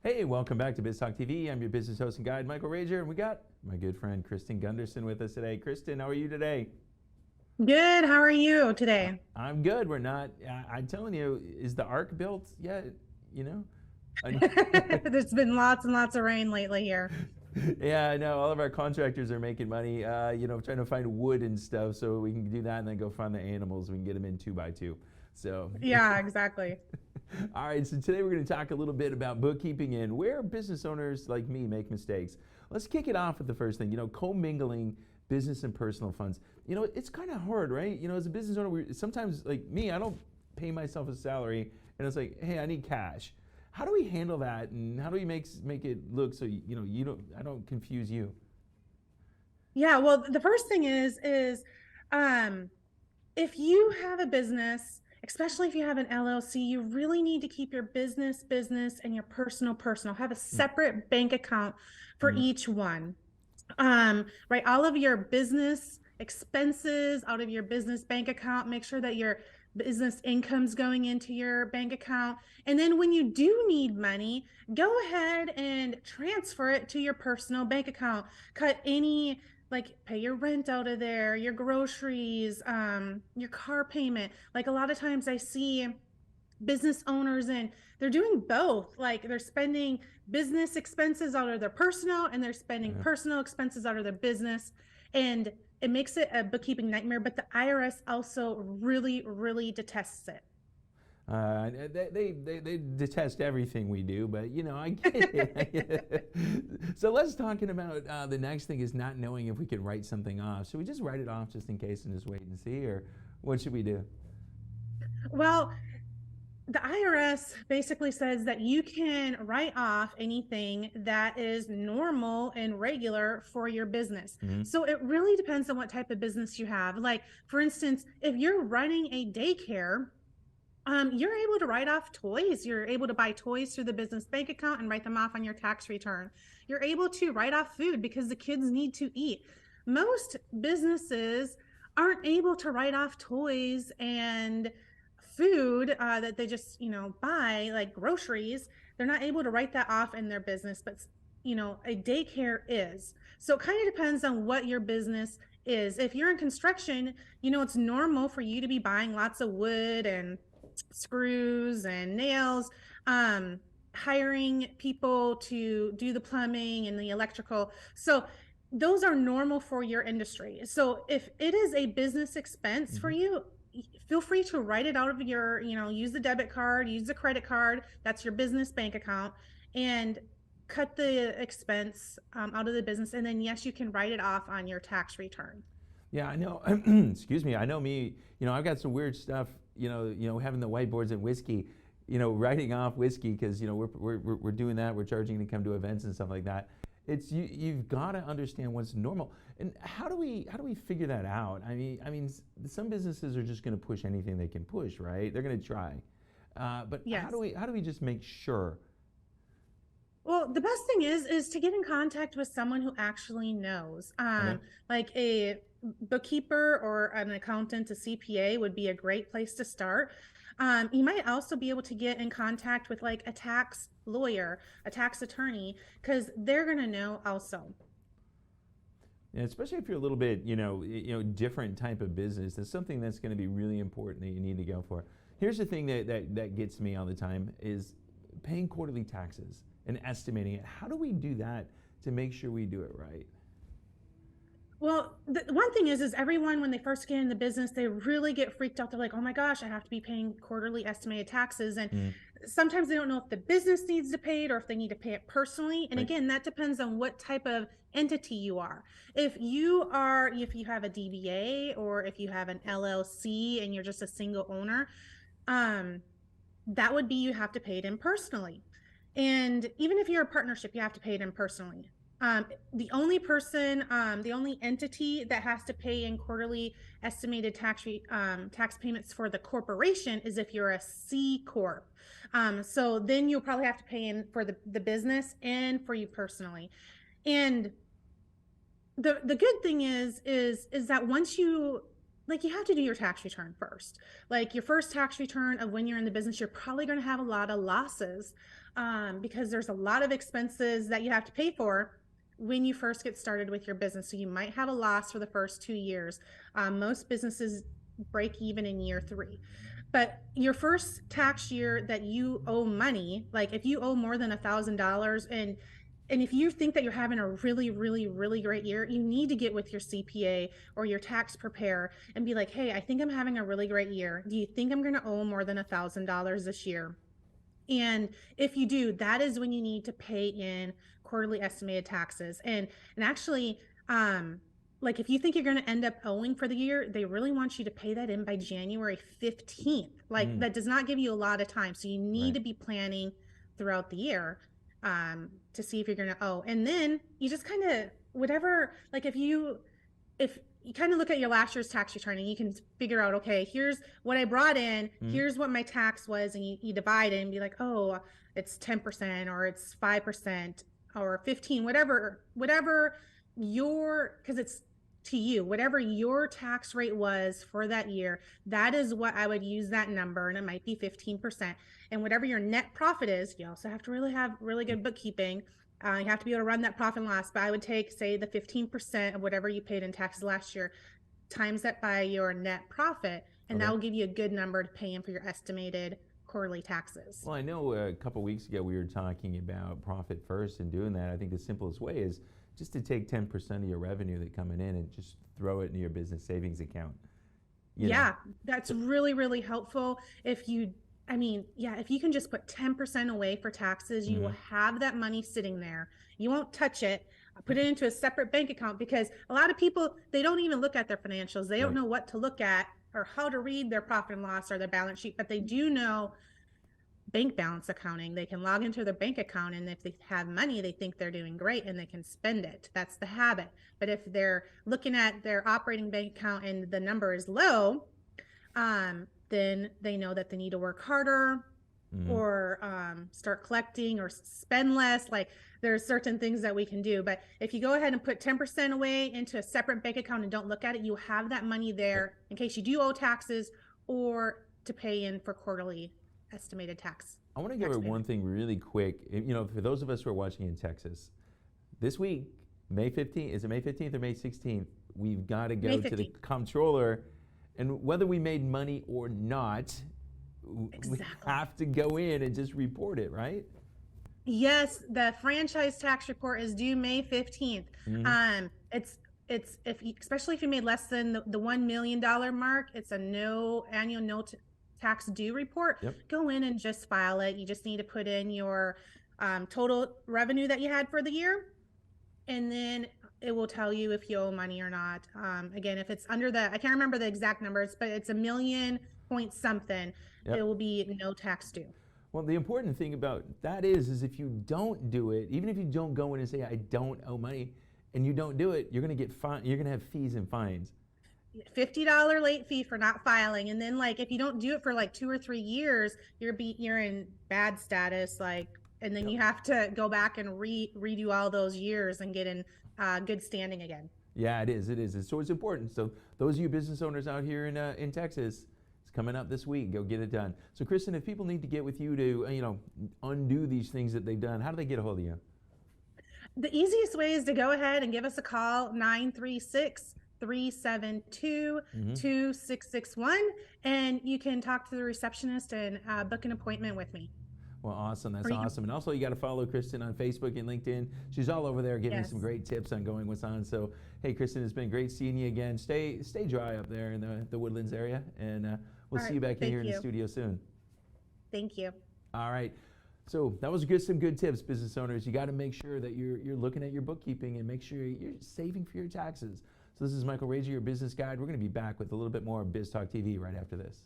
Hey, welcome back to Biz Talk TV. I'm your business host and guide, Michael Rager, and we got my good friend Kristin Gunderson with us today. Kristin, how are you today? Good. How are you today? I'm good. We're not. I'm telling you, is the ark built yet? You know. There's been lots and lots of rain lately here. Yeah, I know. All of our contractors are making money. Trying to find wood and stuff so we can do that, and then go find the animals. We can get them in 2x2. So. Yeah, exactly. All right, so today we're going to talk a little bit about bookkeeping and where business owners like me make mistakes. Let's kick it off with the first thing, commingling business and personal funds. It's kind of hard, right? As a business owner, sometimes, like me, I don't pay myself a salary, and it's like, hey, I need cash. How do we handle that, and how do we make it look so I don't confuse you? Yeah, well, the first thing is um if you have a business, especially if you have an LLC, you really need to keep your business and your personal. Have a separate bank account for Mm-hmm. each one. Write all of your business expenses out of your business bank account. Make sure that your business income's going into your bank account. And then when you do need money, go ahead and transfer it to your personal bank account. Cut any, like, pay your rent out of there, your groceries, your car payment. Like, a lot of times I see business owners and they're doing both. Like, they're spending business expenses out of their personal, and they're spending Yeah. personal expenses out of their business, and it makes it a bookkeeping nightmare. But the IRS also really detests it. They detest everything we do, but I get it. So let's talking about the next thing is not knowing if we could write something off. Should we just write it off just in case and just wait and see, or what should we do? Well, the IRS basically says that you can write off anything that is normal and regular for your business. Mm-hmm. So it really depends on what type of business you have. Like, for instance, if you're running a daycare, you're able to write off toys. You're able to buy toys through the business bank account and write them off on your tax return. You're able to write off food because the kids need to eat. Most businesses aren't able to write off toys and food that they just, buy, like groceries. They're not able to write that off in their business, but a daycare is. So it kind of depends on what your business is. If you're in construction, it's normal for you to be buying lots of wood and screws and nails, hiring people to do the plumbing and the electrical. So those are normal for your industry. So if it is a business expense for Mm-hmm. you, feel free to write it out of your, use the debit card, use the credit card. That's your business bank account, and cut the expense out of the business. And then, yes, you can write it off on your tax return. Yeah, I know. Excuse me. I know me. I've got some weird stuff. Having the whiteboards and whiskey. Writing off whiskey because we're doing that. We're charging to come to events and stuff like that. It's you've got to understand what's normal. And how do we figure that out? I mean, some businesses are just going to push anything they can push, right? They're going to try. But how Yes. do we just make sure? Well, the best thing is to get in contact with someone who actually knows. Okay. Like a bookkeeper or an accountant, a CPA would be a great place to start. You might also be able to get in contact with, like, a tax lawyer, a tax attorney, because they're gonna know also. Yeah, especially if you're a little bit, different type of business. That's something that's going to be really important that you need to go for. Here's the thing that gets me all the time is paying quarterly taxes and estimating it. How do we do that to make sure we do it right? Well, the one thing is everyone, when they first get in the business, they really get freaked out. They're like, oh my gosh, I have to be paying quarterly estimated taxes. And Mm, sometimes they don't know if the business needs to pay it or if they need to pay it personally. And right. again, that depends on what type of entity you are. If you have a DBA, or if you have an LLC and you're just a single owner, um, that would be, you have to pay it in personally. And even if you're a partnership, you have to pay it in personally. The only entity that has to pay in quarterly estimated tax payments for the corporation is if you're a C corp. So then you'll probably have to pay in for the business and for you personally. And the good thing is that once you like, you have to do your tax return first. Like, your first tax return of when you're in the business, you're probably going to have a lot of losses, because there's a lot of expenses that you have to pay for when you first get started with your business. So you might have a loss for the first 2 years. Most businesses break even in year 3. But your first tax year that you owe money, like if you owe more than $1,000, and if you think that you're having a really, really, really great year, you need to get with your CPA or your tax preparer and be like, hey, I think I'm having a really great year. Do you think I'm going to owe more than $1,000 this year? And if you do, that is when you need to pay in quarterly estimated taxes. And actually, like if you think you're going to end up owing for the year, they really want you to pay that in by January 15th. Like that does not give you a lot of time. So you need Right. to be planning throughout the year, to see if you're going to owe. And then you just kind of whatever, like if you kind of look at your last year's tax return and you can figure out, okay, here's what I brought in, here's what my tax was, and you divide it and be like, oh, it's 10% or it's 5% or 15, whatever your, because it's to you, whatever your tax rate was for that year, that is what I would use that number, and it might be 15%. And whatever your net profit is, you also have to really have really good bookkeeping. You have to be able to run that profit and loss, but I would take, say, the 15% of whatever you paid in taxes last year, times that by your net profit, and Okay. that will give you a good number to pay in for your estimated quarterly taxes. Well, I know a couple weeks ago we were talking about profit first and doing that. I think the simplest way is just to take 10% of your revenue that coming in and just throw it into your business savings account. You know, Yeah, that's really, really helpful. If you, I mean, yeah, if you can just put 10% away for taxes, you will have that money sitting there. You won't touch it. Put it into a separate bank account, because a lot of people, they don't even look at their financials. They don't right. know what to look at or how to read their profit and loss or their balance sheet, but they do know bank balance accounting. They can log into their bank account, and if they have money, they think they're doing great and they can spend it. That's the habit. But if they're looking at their operating bank account and the number is low, then they know that they need to work harder, or start collecting or spend less. Like there's certain things that we can do. But if you go ahead and put 10% away into a separate bank account and don't look at it, you have that money there in case you do owe taxes or to pay in for quarterly estimated tax. I want to give her one thing really quick. For those of us who are watching in Texas, this week, May 15th, is it May 15th or May 16th? We've got to go to the comptroller, and whether we made money or not, we have to go in and just report it, right? Yes, the franchise tax report is due May 15th. It's especially if you made less than the $1 million mark, it's a annual tax due report. Yep. Go in and just file it. You just need to put in your total revenue that you had for the year, and then it will tell you if you owe money or not. Again, if it's under I can't remember the exact numbers, but it's $1 million point something, it will be no tax due. Well, the important thing about that is if you don't do it, even if you don't go in and say, I don't owe money, and you don't do it, you're going to get fined. You're going to have fees and fines. $50 late fee for not filing. And then like, if you don't do it for like 2 or 3 years, you're in bad status. Like, and then you have to go back and redo all those years and get in good standing again. Yeah, it is. So it's important. So those of you business owners out here in Texas, it's coming up this week. Go get it done. So Kristin, if people need to get with you to undo these things that they've done, how do they get a hold of you? The easiest way is to go ahead and give us a call, 936-372-2661, and you can talk to the receptionist and book an appointment with me. Well, awesome. That's awesome. And also, you got to follow Kristin on Facebook and LinkedIn. She's all over there giving some great tips on going what's on. So, hey, Kristin, it's been great seeing you again. Stay dry up there in the Woodlands area, and we'll see you back here in the studio soon. Thank you. All right. So that was some good tips, business owners. You got to make sure that you're looking at your bookkeeping and make sure you're saving for your taxes. So this is Michael Rager, your business guide. We're going to be back with a little bit more Biz Talk TV right after this.